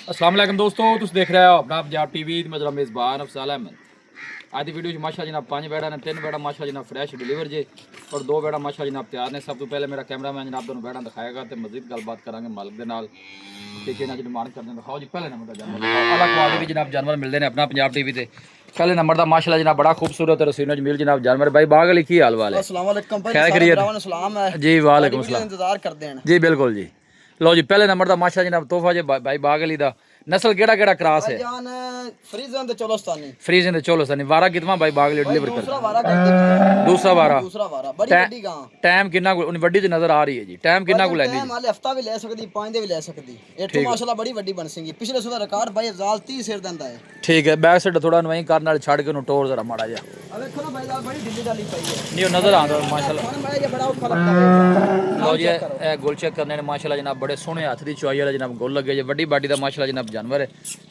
अस्सलाम वालेकुम दोस्तों, तुम देख रहे हो अपना पंजाब टीवी। मैं जरा मेज़बान अफसाल अहमद। आज की वीडियो माशा जनाब 5 बैड़ा ने 3 बैड़ा माशा जनाब फ्रैश डिलीवर जे और 2 बैड़ा माशा जनाब तैयार ने। सब तो पहले मेरा कैमरामैन जनाब दोनों बैड़ा दिखाएगा तो मजीद गलबात करांगे मालिक के नाल। ठीक है ना, जो मालिक करने दिखाओ जी। पहले नंबर का जानवर अलग क्वालिटी भी जनाब जानवर मिलते हैं अपना पंजाब टीवी से। पहले नंबर का माशाल्लाह जनाब बड़ा खूबसूरत रसीनो जमील जनाब जानवर। भाई बाग अली की हाल वाल है? अस्सलाम वालेकुम भाई, खैर सारे खैरियत भरावां नूं सलाम है जी। वालेकुम सलाम। इंतजार करते हैं जी बिल्कुल जी। लो जी, पहले नंबर का माशा जनाब तोहफा जे भाई बाग अली दा नस्ल केड़ा क्रॉस है? जान फ्रीजन ते चोलोस्तानी फ्रीजन ते चोलोस्तानी। वारा कितना भाई बाग अली डिलीवर कर? दूसरा वारा कर दे। दूसरा वारा। दूसरा वारा बड़ी बड़ी गां। टाइम कितना को उन वड्डी च नजर आ रही है जी? टाइम कितना को लेंदी? टाइम हाले हफ्ता भी ले सकदी, 5 दे भी ले सकदी। एठो माशाल्लाह बड़ी वड्डी बन सिंगी। पिछले सुदा रिकॉर्ड भाई अफजाल 30 सिर दंदा है। ठीक है, बैक साइड थोड़ा नवई करन वाले छड़ के नु टोर जरा माड़ा जा। अब देखो ना भाई जाल बड़ी ढिल्ली डाली पई है। नहीं वो नजर आंदा माशाल्लाह। खान भाई ये बड़ा औखा लगता है। लो जी, ए गोल चेक करने ने माशाल्लाह जनाब बड़े सोहने हाथ दी चुआई वाला जनाब गोल लगे जे। वड्डी बाडी दा माशाल्लाह जनाब जानवर है।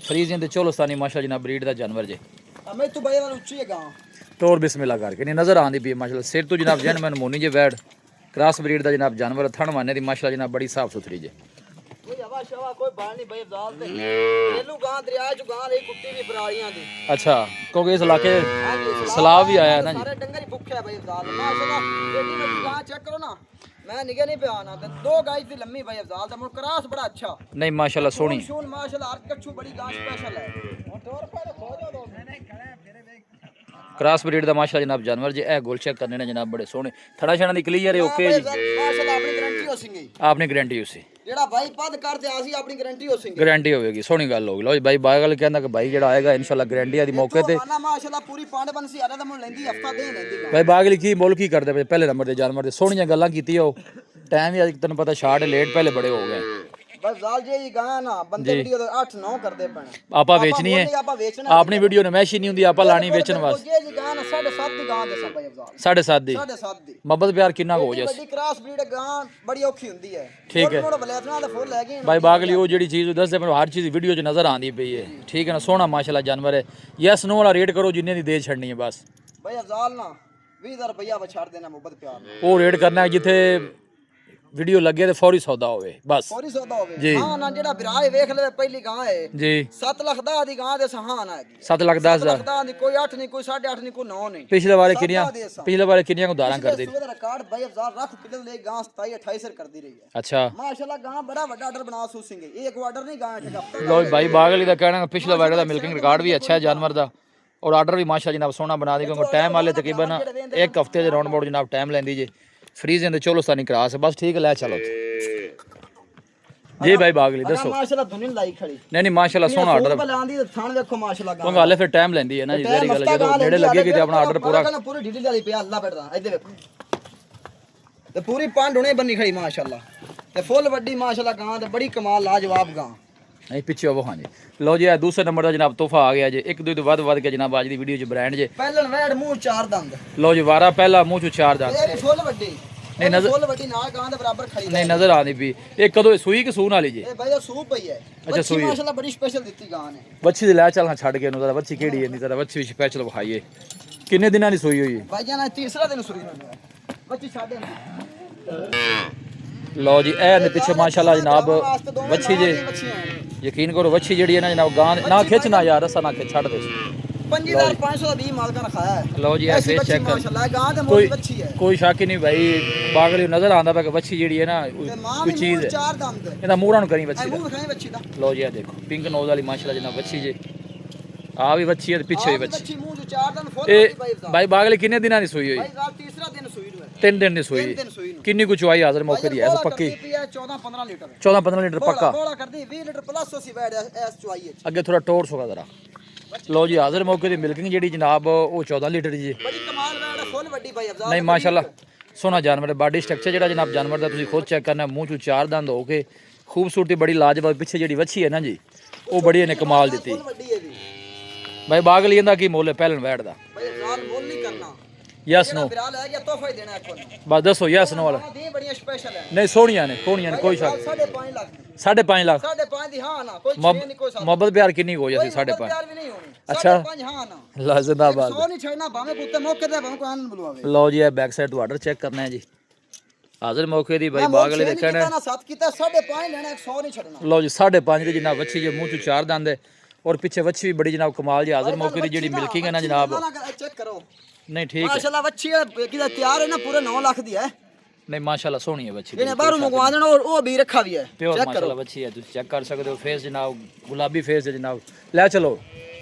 फ्रीजियन ते चोलोस्तानी माशाल्लाह जनाब ब्रीड दा जानवर जे। मैं तो भाई वाला उच्ची है गां। टोर बिस्मिल्लाह करके नहीं नजर आंदी पई माशाल्लाह। सिर तो जनाब जन मैन मोनी जे वैड क्रॉस ब्रीड दा जनाब जानवर। थण माने दी माशाल्लाह जनाब बड़ी साफ सुथरी जे। कोई हवा शवा कोई बाल नहीं भाई अफजाल ते। रेलू गां दरिया च गां रही कुत्ती भी बराड़ियां दी। अच्छा, क्योंकि इस इलाके सलाब भी आया है ना जी। सारे डंगर ही भूखे है भाई अफजाल माशाल्लाह। बेटी में गां चेक करो ना, मैं निगे नहीं पे आना ते 2 गाय दी लम्मी भाई अफजाल दा मुड़ क्रॉस बड़ा अच्छा। नहीं माशाल्लाह सोहनी शून माशाल्लाह हर कच्चू बड़ी गां स्पेशल है। और तौर पर खो जाओ दो क्रॉस ब्रीड दा माशाल्लाह जनाब जानवर जी। ए गोल चेक करने ने जनाब बड़े सोहने। थड़ा छड़ा दी क्लियर है ओके जी। माशाल्लाह अपनी गारंटी हो सिंगी। आपने गारंटी उसी जेड़ा भाई पद करते आसी अपनी गारंटी हो सिंगी। गारंटी होगी। सोहनी गल होगी। लो जी भाई बागल कहंदा कि भाई जेड़ा आएगा इंशाल्लाह गारंटी आदी मौके ते। माना माशाल्लाह पूरी पांडे बन सी अरे दा मुन लेंदी हफ्ता दे लेंदी गां। भाई बागल की मोल की करदे पहले नंबर दे जानवर दे सोहणियां गल्लां कीती हो। टाइम ही अज तन्नू पता शार्ट लेट पहले बड़े हो गए। बस जाल जे गां ना बंदे वीडियो 8-9 करदे पन। आपा बेचनी है अपनी वीडियो नमैश ही नहीं हुंदी। आपा लानी बेचन वास्ते। ये जी गां ना 7.5 दी गां दे भाई अफजाल। 7.5 दी 7.5 दी मोहब्बत प्यार कितना हो जाए। बड़ी क्रॉस ब्रीड गां बड़ी औखी हुंदी है। ठीक है मोड़ वलेतना दे फुल ले गए भाई बागली वो जी चीज़ दसदे मैं हर चीज़ वीडियो च नजर आती पई है। ठीक है ना, सोहना माशाल्लाह जानवर है। यस नो वाला रेट करो जिन्ने दी दे छड़नी है बस। भाई अफजाल ना 20000 रुपया छाड़ देना मोहब्बत प्यार वो रेट करना है जिथे वीडियो लगे तो फौरी सौदा होवे बस। फौरी सौदा होवे। जी। हां ना जेड़ा बिराए देख ले पहली गां है जी 7 लाख दा दी गां दे सहान है। 7 लाख 10 हज़ार। दा दी कोई 8 नहीं कोई 8.5 नहीं कोई 9 नहीं। पिछले बारे किनिया को दारा कर दी। रिकॉर्ड भाई अफजाल रख किलो ले गां 27-28 सर कर दी रही है। अच्छा माशाल्लाह गां बड़ा बड़ा ऑर्डर बना सूसिंगे। एक ऑर्डर नहीं गां है। लो भाई बागली का कहना पिछले बारे का मिल्किंग रिकॉर्ड भी अच्छा है जानवर का और ऑर्डर भी माशाल्लाह जनाब सोहना बना दी। क्योंकि टाइम वाले तकरीबन 1 हफ्ते के राउंड अबाउट जनाब टाइम लेंदी जे। फ्रीज इन चोलोस्तानी क्रॉस है बस। ठीक है ले चलो जी भाई बागली दसो। माशाल्लाह धुनी लाई खड़ी। नहीं माशाल्लाह सोहना ऑर्डर लांदी थान देखो माशाल्लाह गां। क्योंकि हाले फिर टाइम लेंदी है ना जी। वेरी गल जो नेड़े लगेगी ते अपना ऑर्डर पूरा पूरी ढीली डाली पे अल्लाह बैठदा इधर देखो ते पूरी पांड हुणे बन्नी खड़ी माशाल्लाह ते फुल वड्डी माशाल्लाह गां ते बड़ी कमाल लाजवाब गां। नहीं पिछे वो हाँ जी। लो जी दूसरे नंबर का जनाब तोहफा आ गया जी। एक दो वध के जनाब आज की वीडियो च ब्रांड जे। पहलन वैड मुंह 4 दंद। लो जी वारा पहला मुंह चू 4 दांत। ये भी फुल वड्डी नहीं नजर फुल वड्डी ना गां दे बराबर खड़ी नहीं नजर आनी पी। एक कदों सूई कि सून वाली जी? ए भाई सूप पई है। अच्छा सूई माशाल्लाह बड़ी स्पेशल दित्ती गां ने। बच्ची दे ले चल छड़ के जरा बच्ची केड़ी है नहीं जरा बच्ची स्पेशल विखाइए। किन्ने दिनां दी सूई हुई? भाई जान तीसरा दिन सूई है बच्ची छाड़े। लो जी ए ने पीछे माशाल्लाह जनाब बच्ची जे यकीन करो बच्ची जेड़ी है ना जनाब गां ना खिच ना यार रसा ना खिच छड़ दे। 5520 मालका ने खाया है। लो जी ऐसे चेक कर माशाल्लाह गां ते मोटी बच्ची है। कोई शक ही नहीं भाई बागली नजर आंदा पे बच्ची जेड़ी है ना कोई चीज है। 4 दंद ਇਹਦਾ ਮੂਹਰਾਂ ਨੂੰ ਕਰੀ ਬੱਚੀ ਦਾ। मुंह दिखाई बच्ची दा। ਲਓ ਜੀ ਆ ਦੇਖੋ ਪਿੰਕ ਨੋਜ਼ ਵਾਲੀ ਮਾਸ਼ਾਅੱਲਾ ਜਨਾਬ ਬੱਚੀ ਜੇ। ਆ ਵੀ ਬੱਚੀ ਹੈ ਤੇ ਪਿੱਛੇ ਵੀ ਬੱਚੀ। बच्ची मुंह जो 4 दंद फुल ਇਹ वड्डी भाई ਭਾਈ ਬਾਗਲੀ ਕਿੰਨੇ ਦਿਨਾਂ ਦੀ ਸੂਈ ਹੋਈ? भाई गाल तीसरा दिन सूई है। 3 ਦਿਨ ਦੀ ਸੂਈ। 3 दिन सूई नु। ਕਿੰਨੀ ਕੁ ਚੁਆਈ ਹਾਜ਼ਰ ਮੌਕੇ ਦੀ ਐ ਪੱਕੀ? 14-15 लीटर 14-15 ਲੀਟਰ ਪੱਕਾ। बोला कर दी 20 लीटर प्लस उसी बैठ एस चुआई है। ਅੱਗੇ ਥੋੜਾ ਟੋਰ ਸੋਗਾ ਜ਼ਰਾ। ਲਓ ਜੀ ਹਾਜ਼ਰ ਮੌਕੇ ਦੀ ਮਿਲਕਿੰਗ ਜਿਹੜੀ ਜਨਾਬ ਉਹ 14 ਲੀਟਰ ਦੀ ਜੀ। बड़ी कमाल बैठ फुल वड्डी भाई अफजाल। ਨਹੀਂ ਮਾਸ਼ਾਅੱਲਾ ਸੋਹਣਾ ਜਾਨਵਰ ਹੈ। ਬਾਡੀ ਸਟਰਕਚਰ ਜਿਹੜਾ ਜਨਾਬ ਜਾਨਵਰ ਦਾ ਤੁਸੀਂ ਖੁਦ ਚੈੱਕ ਕਰਨਾ। ਮੂੰਹ ਚੋਂ 4 ਦੰਦ ਹੋ ਕੇ ਖੂਬਸੂਰਤੀ ਬੜੀ ਲਾਜਵਾਬ। ਪਿੱਛੇ ਜਿਹੜੀ ਵੱਛੀ ਹੈ ਨਾ ਜੀ ਉਹ ਬੜੀ ਇਹਨੇ ਕਮਾਲ ਦਿੱਤੀ। फुल वड्डी है भी भाई बागली ਇਹਦਾ ਕੀ ਮੁੱਲ ਹੈ ਪਹਿਲਣ ਵੈੜ ਦਾ? भाई अफजाल मोल नहीं करना। यस नो बिराल है या तोहफा ही देना है कोन। बस दसो यस नो वाला। दी बड़ी स्पेशल है। नहीं सोहणियां ने कोहणियां ने कोई शक। 5.5 लाख 5.5 लाख 5.5 दी हां ना कोई 6 नहीं कोई 7। मोहब्बत प्यार कितनी हो जाती? 5.5 प्यार भी नहीं होनी। अच्छा 5.5 हां ना ला जिंदाबाद। 100 नहीं छड़ना भावे कुत्ते मौके ते भावे को आनंद बुलवावे। लो जी बैक साइड तो ऑर्डर चेक करना है जी। ਹਾਜ਼ਰ ਮੌਕੇ ਦੀ ਬਾਈ ਬਾਗ ਵਾਲੇ ਦੇ ਕਹਿਣਾ ਨਾ 7 ਕੀਤਾ 5.5 ਲੈਣਾ 100 ਨਹੀਂ ਛੱਡਣਾ। ਲਓ ਜੀ 5.5 ਦੀ ਜਨਾਬ ਵੱਛੀ ਜੇ ਮੂੰਹ ਚੋਂ 4 ਦੰਦ ਹੈ ਔਰ ਪਿੱਛੇ ਵੱਛੀ ਵੀ ਬੜੀ ਜਨਾਬ ਕਮਾਲ ਜੀ ਹਾਜ਼ਰ ਮੌਕੇ ਦੀ ਜਿਹੜੀ ਮਿਲਕਿੰਗ ਹੈ ਨਾ ਜਨਾਬ ਚੈੱਕ ਕਰੋ ਨਹੀਂ ਠੀਕ ਹੈ ਮਾਸ਼ਾਅੱਲਾ ਵੱਛੀ ਕਿਹਦਾ ਤਿਆਰ ਹੈ ਨਾ ਪੂਰੇ 9 ਲੱਖ ਦੀ ਹੈ। ਨਹੀਂ ਮਾਸ਼ਾਅੱਲਾ ਸੋਹਣੀ ਹੈ ਵੱਛੀ ਇਹਨੇ ਬਾਹਰੋਂ ਮੰਗਵਾ ਦੇਣਾ ਔਰ ਉਹ ਵੀ ਰੱਖਾ ਵੀ ਹੈ ਪਿਓਰ ਮਾਸ਼ਾਅੱਲਾ ਵੱਛੀ ਹੈ ਤੁਸੀਂ ਚੈੱਕ ਕਰ ਸਕਦੇ ਹੋ ਫੇਸ ਜਨਾਬ ਗੁਲਾਬੀ ਫੇਸ ਹੈ ਜਨਾਬ ਲੈ ਚਲੋ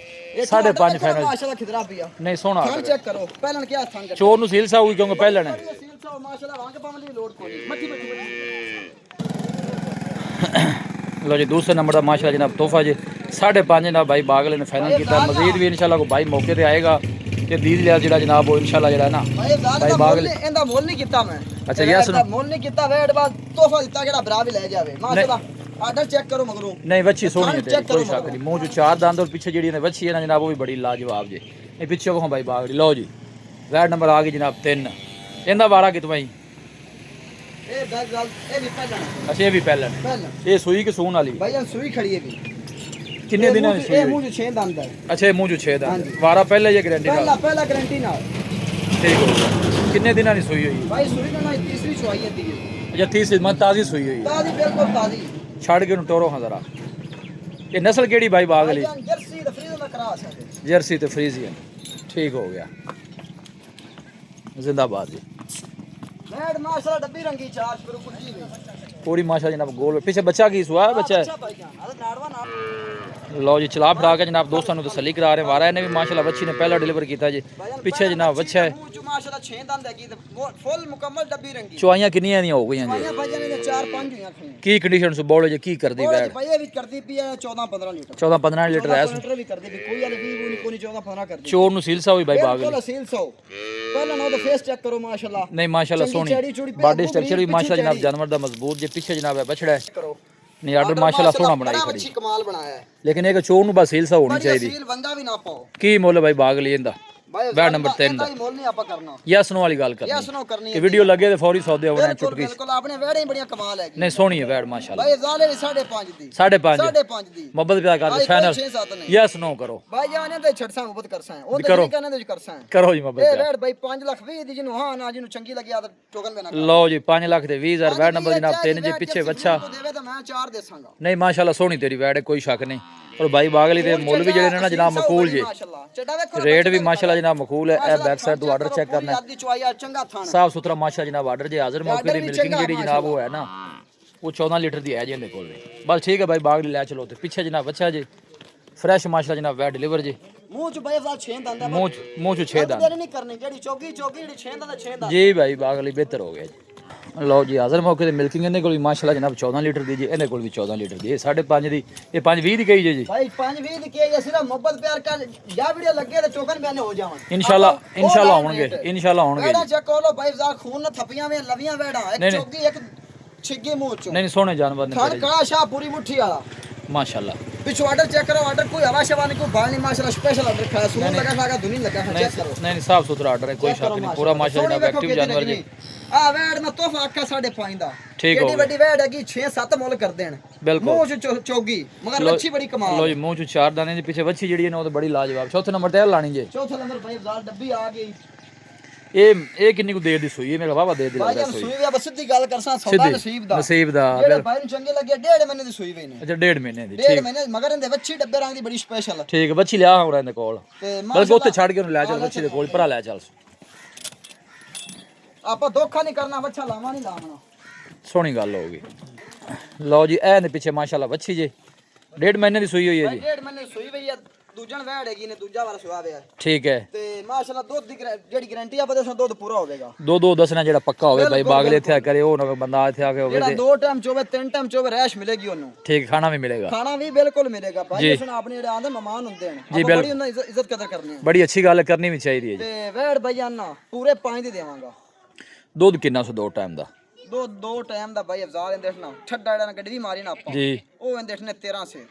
5.5 ਫਾਈਨਲ ਮਾਸ਼ਾਅੱਲਾ ਖਿਦਰਾ ਪਿਆ ਨਹੀਂ ਸੋਹਣਾ ਥਾਂ ਚੈੱਕ ਕਰੋ ਪਹਿਲਾਂ ਕਿਆ ਥਾਂ ਚੋਰ ਨੂੰ ਸੀਲ ਸਾਊਗੀ ਕਿਉਂਕਿ ਪਹਿਲਾਂ ਨੇ ਮਾਸ਼ਾਅੱਲਾ ਵਾਂਗ ਪਾਉਣ ਦੀ ਲੋੜ ਕੋਈ ਨਹੀਂ ਮੱਠੀ ਮੱਠੀ ਲੋ ਜੀ ਦੂਸਰੇ ਨੰਬਰ ਦਾ ਮਾਸ਼ਾਅੱਲਾ ਜਨਾਬ ਤੋਹਫਾ ਜੀ 5.5 ਜਨਾਬ ਭਾਈ ਬਾਗ ਵਾਲੇ ਨੇ ਫਾਈਨਲ ਕੀਤਾ ਮਜ਼ੀਦ ਵੀ ਇਨਸ਼ਾਅੱਲਾ ਕੋਈ ਭਾਈ ਮੌਕੇ ਤੇ ਆਏਗਾ ਤੇ ਦੀਦ ਲਿਆ ਜਿਹੜਾ ਜਨਾਬ ਉਹ ਇਨਸ਼ਾਅੱਲਾ ਜਿਹੜਾ ਨਾ ਭਾਈ ਬਾਗ ਵਾਲੇ ਇਹਦਾ ਮੁੱਲ ਨਹੀਂ ਕੀਤਾ ਮੈਂ ਅੱਛਾ ਯਸ ਇਹਦਾ ਮੁੱਲ ਨਹੀਂ ਕੀਤਾ ਵੇੜ ਬਾਅਦ ਤੋਹਫਾ ਦਿੱਤਾ ਜਿਹੜਾ ਭਰਾ ਵੀ ਲੈ ਜਾਵੇ ਮਾਸ਼ਾਅੱਲਾ ਆਰਡਰ ਚੈੱਕ ਕਰੋ ਮਗਰੋਂ ਨਹੀਂ ਵੱਛੀ ਸੋਹਣੀ ਹੈ ਕੋਈ ਸ਼ੱਕ ਨਹੀਂ ਮੂੰਹ ਚ 4 ਦੰਦ ਔਰ ਪਿੱਛੇ ਜਿਹੜੀ ਨੇ ਵੱਛੀ ਹੈ ਨਾ ਜਨਾਬ ਉਹ ਵੀ ਬੜੀ ਲਾਜਵਾਬ ਜੀ ਇਹ ਪਿੱਛੇ ਉਹ ਭਾਈ ਬਾਗ ਲਓ ਜੀ ਵੈਡ ਨੰਬਰ ਆ ਗਈ ਜਨਾਬ 3 ਇਹਦਾ ਵਾਰਾ ਕਿਤੋਂ ਭਾਈ ਇਹ ਗੱਲ ਇਹ ਵੀ ਪਹਿਲਾਂ ਅੱਛਾ ਇਹ ਵੀ ਪਹਿਲਾਂ ਇਹ ਸੂਈ ਕਿ ਸੂਣ ਵਾਲੀ ਭਾਈ ਇਹ ਸੂਈ ਖੜੀ ਹੈ ਵੀ ਕਿੰਨੇ ਦਿਨਾਂ ਦੀ ਸੂਈ ਇਹ ਮੂੰਹ 'ਚ 6 ਦੰਦ ਹੈ ਅੱਛਾ ਇਹ ਮੂੰਹ ਚ 6 ਦੰਦ ਵਾਰਾ ਪਹਿਲਾਂ ਹੀ ਗਾਰੰਟੀ ਨਾਲ ਪਹਿਲਾ ਗਾਰੰਟੀ ਨਾਲ ਠੀਕ ਹੋ ਗਿਆ ਕਿੰਨੇ ਦਿਨਾਂ ਦੀ ਸੂਈ ਹੋਈ ਭਾਈ ਸੂਈ ਨਾਲ ਤੀਸਰੀ ਚੁਆਈ ਹੈ ਦੀ ਅੱਛਾ 30 ਮਨ ਤਾਜ਼ੀ ਸੂਈ ਹੋਈ ਤਾਜ਼ੀ ਬਿਲਕੁਲ ਤਾਜ਼ੀ ਛੱਡ ਕੇ ਉਹਨੂੰ ਟੋਰੋ ਹਾਂ ਜ਼ਰਾ ਇਹ ਨਸਲ ਕਿਹੜੀ ਬਾਈ ਬਾਗ ਵਾਲੀ ਜਰਸੀ ਤੇ ਫਰੀਜ਼ ਮੈਂ ਕਰਾ ਸਕਦੇ ਜਰਸੀ ਤੇ ਫਰੀਜ਼ੀਅਨ ਠੀਕ ਹੋ ਗਿਆ ਜ਼ਿੰਦਾਬਾਦ ਜੀ ਮੈਡ ਮਾਸ਼ਾਅੱਲਾ ਡੱਬੀ ਰੰਗੀ ਚਾਰ ਸ਼ੁਰੂ ਪੁੱਜੀ ਵੇ पूरी माशा जनाब गोल पीछे बच्चा की सुहा बच्चा है भाई जान अरे नाड़वा ना लो जी चला फड़ा के जनाब दोस्तों तसली करा रहे वारा ने भी माशाल्लाह बच्ची ने पहला डिलीवर किया जी पीछे जनाब बच्चा है माशाल्लाह 6 दंद है की फुल मुकम्मल डब्बी रंगी चुआइयां कितनियां दी हो गई जी भाई ने 4 5 हुई खड़ी की कंडीशन से बोलो जी की कर दी बैठ भाई ये भी कर दी पी 14 15 लीटर 14 15 लीटर है लीटर भी कर दी कोई वाली भी कोई 14 15 कर दी चोर नु सील सा हुई भाई बाग बिल्कुल सील सा पहला ना तो फेस चेक करो माशाल्लाह नहीं माशाल्लाह सोनी बॉडी स्ट्रक्चर भी माशाल्लाह जनाब जानवर दा मजबूत जे पीछे जनाब है बछड़ा है नहीं आर्डर माशाल्लाह सोना बनाई खड़ी अच्छी कमाल बनाया है लेकिन एक चोर नु बस सील सा होनी चाहिए सील बंदा भी ना पाओ की मोल भाई बाग ਲਈ ਇਹਦਾ बैड नंबर 3 ਦਾ मोल नहीं आपा करना यस नो वाली गल करनी यस नो करनी कि वीडियो लगे तो फौरी सौदे होने चुटकी बिल्कुल आपने वेड़े ही बढ़िया कमाल है नहीं सोनी है बैड माशाल्लाह भाई जाले 5.5 दी 5.5 5.5 दी मोहब्बत प्यार कर फाइनल 6-7 नहीं यस नो करो भाई जाने ते छड़सा मोहब्बत करसा है ओ करो। नहीं कहने ते करसा है करो जी मोहब्बत ए प्यार वेड़ भाई 5 लाख 20 दी जिनु हां ना जिनु चंगी लगी आदत टोकन में ना लो जी 5 लाख दे 20000 बैड नंबर जनाब 3 जे पीछे बच्चा देवे तो मैं 4 देसांगा नहीं माशाल्लाह सोनी तेरी बैड है कोई शक नहीं और भाई बागली दे मुੱਲ भी ਜਿਹੜੇ ਨੇ ਨਾ ਜਨਾਬ ਮਕੂਲ ਜੀ चटा देखो रेट भी माशाल्लाह जनाब मकूल है ए बैक साइड तो ऑर्डर चेक करना है आदि चुआया चंगा थाना साफ सुथरा माशा जनाब ऑर्डर जे हाजिर मौके ਦੀ ਮਿਲਕਿੰਗ ਜਿਹੜੀ ਜਨਾਬ ਉਹ ਹੈ ਨਾ ਉਹ 14 ਲੀਟਰ ਦੀ ਹੈ ਜੀ ਇਹਦੇ ਕੋਲ ਬਸ ਠੀਕ ਹੈ ਭਾਈ ਬਾਗਲੀ ਲੈ ਚਲੋ ਤੇ ਪਿੱਛੇ ਜਨਾਬ ਬੱਚਾ ਜੀ ਫਰੈਸ਼ ਮਾਸ਼ਾल्लाह ਜਨਾਬ ਵੈ ਡਿਲੀਵਰ ਜੀ ਮੂੰਹ ਚ ਬਈ ਫਾਲ 6 ਦੰਦ ਮੂੰਹ ਚ 6 ਦੰਦ ਨਹੀਂ ਕਰਨੀ ਜਿਹੜੀ ਚੌਗੀ ਜਿਹੜੀ 6 ਦੰਦ 6 ਦੰਦ ਜੀ ਭਾਈ ਬਾਗਲੀ ਬਿਹਤਰ ਹੋ ਗਿਆ ਜੀ ਲਓ ਜੀ ਹਾਜ਼ਰ ਮੌਕੇ ਤੇ ਮਿਲਕਿੰਗ ਇਹਦੇ ਕੋਲ ਵੀ ਮਾਸ਼ਾਅੱਲਾ ਜਨਾਬ 14 ਲੀਟਰ ਦੀ ਜੀ ਇਹਦੇ ਕੋਲ ਵੀ 14 ਲੀਟਰ ਦੀ ਇਹ 5.5 ਦੀ ਇਹ 5.20 ਦੀ ਕਹੀ ਜੀ ਭਾਈ 5.20 ਦੀ ਕਹੀ ਸਿਰਫ ਮੁਹੱਬਤ ਪਿਆਰ ਕਰ ਜਾਂ ਵੀਡੀਓ ਲੱਗੇ ਤੇ ਟੋਕਨ ਬਿਆਨੇ ਹੋ ਜਾਵਣ ਇਨਸ਼ਾਅੱਲਾ ਇਨਸ਼ਾਅੱਲਾ ਆਉਣਗੇ ਇਹਦਾ ਚੈੱਕ ਕਰੋ ਭਾਈ ਜ਼ਾ ਖੂਨ ਨਾ ਥੱਪੀਆਂ ਵੇ ਲਵੀਆਂ ਵੇੜਾ ਇੱਕ ਚੌਗੀ ਇੱਕ ਛਿੱਗੇ ਮੂੰਹ ਚੋਂ ਨਹੀਂ ਸੋਹਣੇ ਜਾਨਵਰ ਨੇ ਖਾਨ ਕਾਲਾ ਸ਼ਾਹ ਪੂਰੀ ਮੁੱਠੀ ਵਾਲਾ माशाल्लाह पिछो ऑर्डर चेक करो ऑर्डर कोई हवा शवा नहीं कोई बाल नहीं माशाल्लाह स्पेशल ऑर्डर खाया सून लगा खागा धुनी लगा है चेक करो नहीं साफ सुथरा ऑर्डर है कोई शक नहीं पूरा माशाल्लाह जनाब एक्टिव जानवर जी आ वेड़ में तोहफा आखा 5.5 दा ठीक हो एडी बड़ी वेड़ है कि 6-7 मोल कर देन बिल्कुल मुंह च चौगी मगर अच्छी बड़ी कमाल लो जी मुंह च 4 दाने दे पीछे वच्छी जेडी है ना वो तो बड़ी लाजवाब चौथे नंबर ते लानी जी चौथा नंबर भाई जार डब्बी आ गई ਇਹ ਕਿੰਨੀ ਕੁ ਦੇਰ ਦੀ ਸੂਈ ਹੈ ਮੇਰਾ ਬਾਬਾ ਦੇ ਦੇ ਭਾਈ ਸੂਈ ਵੀ ਬਸ ਸਿੱਧੀ ਗੱਲ ਕਰਸਾਂ ਸੌਦਾ ਨਸੀਬ ਦਾ ਜਿਹੜੇ ਭਾਈ ਨੂੰ ਚੰਗੇ ਲੱਗੇ 1.5 ਮਹੀਨੇ ਦੀ ਸੂਈ ਵੀ ਨੇ ਅੱਛਾ 1.5 ਮਹੀਨੇ ਦੀ 1.5 ਮਹੀਨੇ ਮਗਰ ਇਹਦੇ ਵੱਛੀ ਡੱਬੇ ਰੰਗ ਦੀ ਬੜੀ ਸਪੈਸ਼ਲ ਠੀਕ ਹੈ ਵੱਛੀ ਲਿਆ ਹੋਰ ਇਹਦੇ ਕੋਲ ਤੇ ਬਲਕਿ ਉੱਥੇ ਛੱਡ ਕੇ ਉਹਨੂੰ ਲੈ ਚੱਲ ਵੱਛੀ ਦੇ ਕੋਲ ਭਰਾ ਲੈ ਚੱਲ ਆਪਾਂ ਧੋਖਾ ਨਹੀਂ ਕਰਨਾ ਵੱਛਾ ਲਾਵਾਂ ਨਹੀਂ ਲਾਵਣਾ ਸੋਹਣੀ ਗੱਲ ਹੋ ਗਈ ਲਓ ਜੀ ਇਹ ਨੇ ਪਿੱਛੇ ਮਾਸ਼ਾਅੱਲਾ ਵੱਛੀ ਜੇ 1.5 ਮਹੀਨੇ ਦੀ ਸੂਈ ਹੋਈ ਹੈ ਜੀ 1.5 ਮਹੀਨੇ ਸੂਈ ਹੋਈ ਹੈ ਦੂਜਣ ਵੈੜ ਹੈਗੀ ਨੇ ਦੂਜਾ ਵਾਰ ਸੁਆ ਵਿਆ ਠੀਕ ਹੈ ਤੇ ਮਾਸ਼ਾਅੱਲਾ ਦੁੱਧ ਦੀ ਜਿਹੜੀ ਗਾਰੰਟੀ ਆ ਬਦੇ ਦੁੱਧ ਪੂਰਾ ਹੋਵੇਗਾ ਦੋ ਦੱਸਣਾ ਜਿਹੜਾ ਪੱਕਾ ਹੋਵੇ ਭਾਈ ਬਾਗਲੇ ਇੱਥੇ ਆ ਕਰੇ ਉਹ ਨਾ ਬੰਦਾ ਇੱਥੇ ਆ ਕੇ ਹੋਵੇ ਜਿਹੜਾ 2 ਟਾਈਮ ਚੋਵੇ 3 ਟਾਈਮ ਚੋਵੇ ਰੈਸ਼ ਮਿਲੇਗੀ ਉਹਨੂੰ ਠੀਕ ਖਾਣਾ ਵੀ ਮਿਲੇਗਾ ਖਾਣਾ ਵੀ ਬਿਲਕੁਲ ਮਿਲੇਗਾ ਭਾਈ ਸੁਣ ਆਪਣੇ ਜਿਹੜੇ ਆਂਦੇ ਮਹਿਮਾਨ ਹੁੰਦੇ ਨੇ ਆਪਾਂ ਬੜੀ ਉਹਨਾਂ ਇੱਜ਼ਤ ਕਦਰ ਕਰਨੀ ਹੈ ਬੜੀ ਅੱਛੀ ਗੱਲ ਕਰਨੀ ਵੀ ਚਾਹੀਦੀ ਹੈ ਜੀ ਤੇ ਵੈੜ ਬਈਆਨਾ ਪੂਰੇ 5 ਦੇ ਦੇਵਾਂਗਾ ਦੁੱਧ ਕਿੰਨਾ ਸੋ 2 ਟਾਈਮ ਦਾ ਦੋ ਟਾਈਮ ਦਾ ਭਾਈ ਅਫਜ਼ਾਲ ਇਹਦੇ ਦੇਖਣਾ ਛੱਡਾ ਜਿਹੜਾ ਗੱਡੀ ਵੀ ਮਾਰੀ ਨਾ ਆਪਾਂ ਜੀ ਉਹ ਇਹਦੇ ਦੇਖਣੇ 13 ਸੇ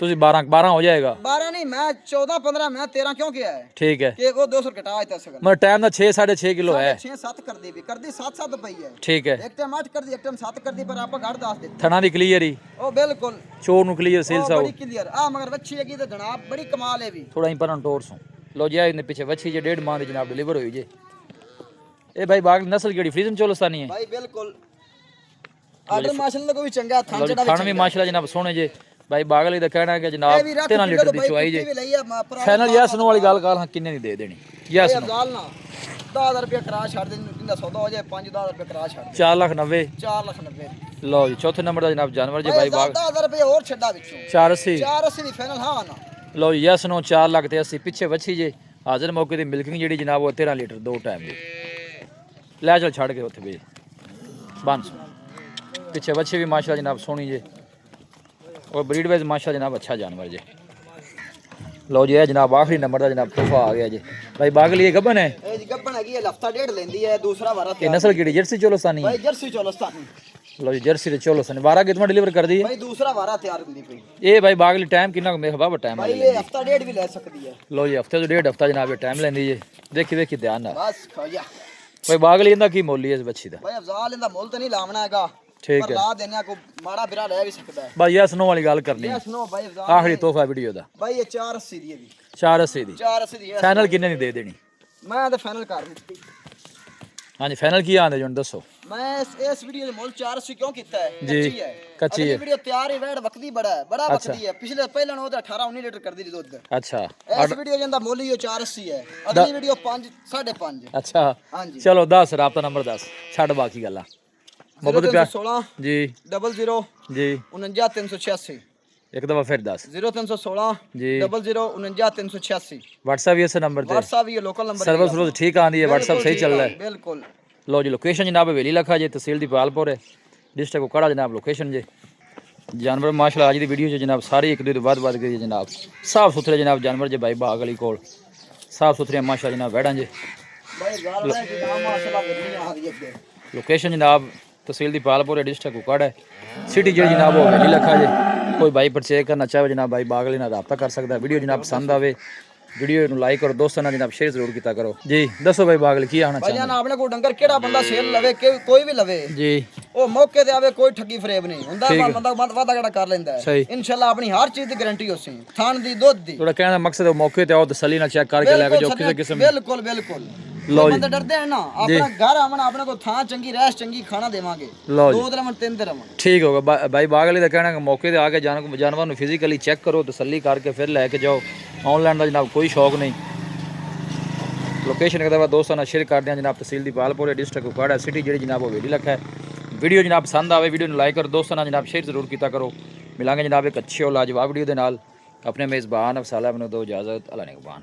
ਤੁਸੀਂ 12 ਹੋ ਜਾਏਗਾ 12 ਨਹੀਂ ਮੈਂ 14 15 मैं 13 क्यों किया है ठीक है कि वो 200 घटा है तक मगर टाइम ना 6 6.5 किलो है 6 7 कर दी भी कर दी 7 7 पई है ठीक है एक टाइम 8 कर दी एक टाइम 7 कर दी पर आपा घाट 10 दे थना दी क्लियर ही ओ बिल्कुल चोर नु क्लियर सेल सा बड़ी क्लियर आ मगर वच्छी हैगी ते जनाब बड़ी कमाल है भी थोड़ा ही परन टोर सो लो जी इने पीछे वच्छी जे 1.5 माह दी जनाब डिलीवर हुई जे ਇਹ ਬਾਈ ਬਾਗਲੀ ਨਸਲ ਕਿਹੜੀ ਫਰੀਜ਼ਨ ਚੋਲਸਤਾਨੀ ਹੈ ਭਾਈ ਬਿਲਕੁਲ ਆਰਡਰ ਮਾਸ਼ਾਅੱਲਾ ਕੋਈ ਚੰਗਾ ਥਾਂ ਲਓ ਜੀ ਚੜਾ ਖਾਣ ਵੀ ਮਾਸ਼ਾਅੱਲਾ ਜਨਾਬ ਸੋਹਣੇ ਜੇ ਬਾਈ ਬਾਗਲੀ ਦਾ ਕਹਿਣਾ ਹੈ ਕਿ ਜਨਾਬ 13 ਲੀਟਰ ਦੀ ਚੁਆਈ ਜੇ ਫਾਈਨਲ ਯੈਸ ਨੋ ਵਾਲੀ ਗੱਲ ਹਾਂ ਕਿੰਨੇ ਦੀ ਦੇ ਦੇਣੀ ਯੈਸ ਨੋ ਅਫਜ਼ਾਲ ਨਾ 10000 ਰੁਪਏ ਕਰਾ ਛੱਡ ਦੇ ਜਿੰਦਾ ਸੌਦਾ ਹੋ ਜਾਏ 5-10 ਰੁਪਏ ਕਰਾ ਛੱਡ ਦੇ 4,90,000 4,90,000 ਲਓ ਜੀ ਚੌਥੇ ਨੰਬਰ ਦਾ ਜਨਾਬ ਜਾਨਵਰ ਜੇ ਬਾਈ ਬਾਗ 10000 ਰੁਪਏ ਹੋਰ ਛੱਡਾ ਵਿੱਚੋਂ 480 480 ਦੀ ਫਾਈਨਲ ਹਾਂ ਨਾ ਲਓ ਜੀ ਯੈਸ ਨੋ 4 ਲੱਖ ਤੇ 80 ਪਿੱਛੇ ਵੱਛੀ ਜੇ ਹਾਜ਼ਰ ਮੌਕੇ ਦੀ ਮਿਲਕਿੰਗ ਜਿਹੜੀ ਜਨਾਬ ਉਹ 13 ਲੀਟਰ 2 ਟਾਈਮ ਦੀ ਲੈ ਚਲ ਛੱਡ ਕੇ ਉੱਥੇ ਵੇ ਬੰਸ ਪਿੱਛੇ ਵੱਛੀ ਵੀ ਮਾਸ਼ਾਅੱਲਾ ਜਨਾਬ ਸੋਹਣੀ ਜੇ और ब्रीड वाइज माशा जनाब अच्छा जानवर जे लो जी है जनाब आखिरी नंबर का जनाब तोहफा आ गया जी भाई बागली ये गब्बन है ए जी गब्बन है ये हफ्ता डेढ़ लेंदी है दूसरा वारा ये नस्ल की जर्सी चोलोस्तानी भाई जर्सी चोलोस्तानी लो जी जर्सी ते चोलोस्तानी वारा कितना डिलीवर कर दी है भाई दूसरा वारा तैयार होंदी पई ये भाई बागली टाइम कितना मेरे बाबा टाइम भाई ये हफ्ता डेढ़ भी ले सकती है लो जी हफ्ते तो 1.5 हफ्ता जनाब ये टाइम लेंदी है देखी देखी ध्यान ना बस खा भाई बागली इंदा की मोल है इस बच्ची दा भाई अफजाल इंदा मोल तो नहीं लावना हैगा ठीक पर है ला देने को माड़ा बिरा ले भी सकता है भाई यस नो वाली गल करनी है यस नो भाई अफजाल आखिरी तोहफा वीडियो दा भाई ये 480 दी है भी 480 दी 480 दी है फाइनल कितने दी दे देनी मैं तो फाइनल कर ਦਿੱਤੀ हां जी फाइनल की आंदे जुन दसो मैं इस वीडियो ਦੇ ਮੁੱਲ 480 ਕਿਉਂ ਕੀਤਾ ਹੈ जी ਕੱਚੀ ਹੈ कच्ची ਅਗਲੀ है ਵੀਡੀਓ ਤਿਆਰ ਹੀ ਵੈੜ ਵਕਦੀ ਬੜਾ ਹੈ ਬੜਾ ਵਕਦੀ ਹੈ ਪਿਛਲੇ ਪਹਿਲਾਂ ਨੂੰ ਉਹਦਾ 18 19 ਲੀਟਰ ਕਰਦੀ ਸੀ ਦੁੱਧ अच्छा ਇਸ ਵੀਡੀਓ ਜਾਂਦਾ ਮੁੱਲ ਹੀ 480 ਹੈ ਅਗਲੀ ਵੀਡੀਓ 5 5.5 अच्छा ਹਾਂਜੀ चलो 10 राबता नंबर 10 छड़ बाकी गल्ला मोहब्बत प्यार 16 जी 00 जी 49 386 एक दफा फिर 10 0316 जी 00 49 386 व्हाट्सएप ये से नंबर ते WhatsApp ये लोकल नंबर सर्विस रोज ठीक आंदी है व्हाट्सएप सही चल रहा है बिल्कुल लो जी लोकेशन जनाब हवेली लखा जे तहसील दीपालपुर है डिस्ट्रिक्ट कोकड़ा जनाब लोकेशन जे जानवर माशाल्लाह आज दी वीडियो च जनाब सारी एक दूसरे बाद गई जनाब साफ सुथरे जनाब जानवर जे भाई बाग अली कोल साफ सुथरे माशाल्लाह जनाब बैठा जे भाई गाल है कि नाम माशाल्लाह वेली आ रही है लोकेशन जनाब तहसील दीपालपुर है डिस्ट्रिक्ट कोकड़ा है सिटी जी जनाब वो हवेली लखा जे कोई भाई परचेज करना चाहे जनाब भाई बाग अली नाल राब्ता कर सकता है वीडियो जनाब पसंद आवे वीडियो ਨੂੰ ਲਾਈਕ ਔਰ ਦੋਸਤਾਂ ਨਾਲ ਜਨਾਬ ਸ਼ੇਅਰ ਜ਼ਰੂਰ ਕੀਤਾ ਕਰੋ ਜੀ ਦੱਸੋ ਭਾਈ ਬਾਗਲ ਕੀ ਆਣਾ ਭਾਈ ਚਾਹੁੰਦੇ ਜਾਨ ਆਪਣੇ ਕੋਲ ਡੰਗਰ ਕਿਹੜਾ ਬੰਦਾ ਸੇਲ ਲਵੇ ਕੋਈ ਵੀ ਲਵੇ ਜੀ ਉਹ ਮੌਕੇ ਤੇ ਆਵੇ ਕੋਈ ਠੱਗੀ ਫਰੇਬ ਨਹੀਂ ਹੁੰਦਾ ਬੰਦਾ ਵਾਦਾ ਕਿਹੜਾ ਕਰ ਲੈਂਦਾ ਹੈ ਇਨਸ਼ਾਅੱਲਾ ਆਪਣੀ ਹਰ ਚੀਜ਼ ਦੀ ਗਾਰੰਟੀ ਹੋਸੀ ਥਾਣ ਦੀ ਦੁੱਧ ਦੀ ਤੁਹਾਡਾ ਕਹਿਣ ਦਾ ਮਕਸਦ ਹੈ ਮੌਕੇ ਤੇ ਆਓ ਤਸੱਲੀ ਨਾਲ ਚੈੱਕ ਕਰਕੇ ਲੈ ਕੇ ਜਾਓ ਕਿਸੇ ਕਿਸਮ ਬਿਲਕੁਲ ਬਿਲਕੁਲ ਲੋ ਬੰਦੇ ਡਰਦੇ ਹਨ ਨਾ ਆਪਣਾ ਘਰ ਆਵਣ ਆਪਣੇ ਕੋਲ ਥਾਂ ਚੰਗੀ ਰਹਿਸ਼ ਚੰਗੀ ਖਾਣਾ ਦੇਵਾਂਗੇ 2 ਦਿਨ 3 ਦਿਨ ਠੀਕ ਹੋਗਾ ਭਾਈ ਬਾਗਲੇ ਦਾ ਕਹਿਣਾ ਕਿ ਮੌਕੇ ਤੇ ਆ ਕੇ ਜਾਨਵਰ ਨੂੰ ਫਿਜ਼ੀਕਲੀ ਚੈੱਕ ਕਰੋ ਤਸੱਲੀ ਕਰਕੇ ਫਿਰ ਲੈ ਕੇ ਜਾਓ ਆਨਲਾਈਨ ਦਾ ਜਨਾਬ ਕੋਈ ਸ਼ੌਕ ਨਹੀਂ ਲੋਕੇਸ਼ਨ ਇੱਕ ਦਫਾ ਦੋਸਤਾਂ ਨਾਲ ਸ਼ੇਅਰ ਕਰਦੇ ਹਾਂ ਜਨਾਬ ਤਹਿਸੀਲ ਦੀਪਾਲਪੁਰ ਡਿਸਟ੍ਰਿਕਟ ਕੋਕੜਾ ਸਿਟੀ ਜਿਹੜੀ ਜਨਾਬ ਉਹ ਹਵੇਲੀ ਲਖਾ ਹੈ ਵੀਡੀਓ ਜਨਾਬ ਪਸੰਦ ਆਵੇ ਵੀਡੀਓ ਨੂੰ ਲਾਈਕ ਕਰੋ ਦੋਸਤਾਂ ਨਾਲ ਜਨਾਬ ਸ਼ੇਅਰ ਜ਼ਰੂਰ ਕੀਤਾ ਕਰੋ ਮਿਲਾਂਗੇ ਜਨਾਬ ਇੱਕ ਅੱਛੀ ਔਰ ਲਾਜਵਾਬ ਵੀਡੀਓ ਦੇ ਨਾਲ ਆਪਣੇ ਮੇਜ਼ਬਾਨ ਅਫਸਾਲਾ ਮੈਨੂੰ ਦਿਓ ਇਜਾਜ਼ਤ ਅੱਲਾ ਨਿਗਹਬਾਨ।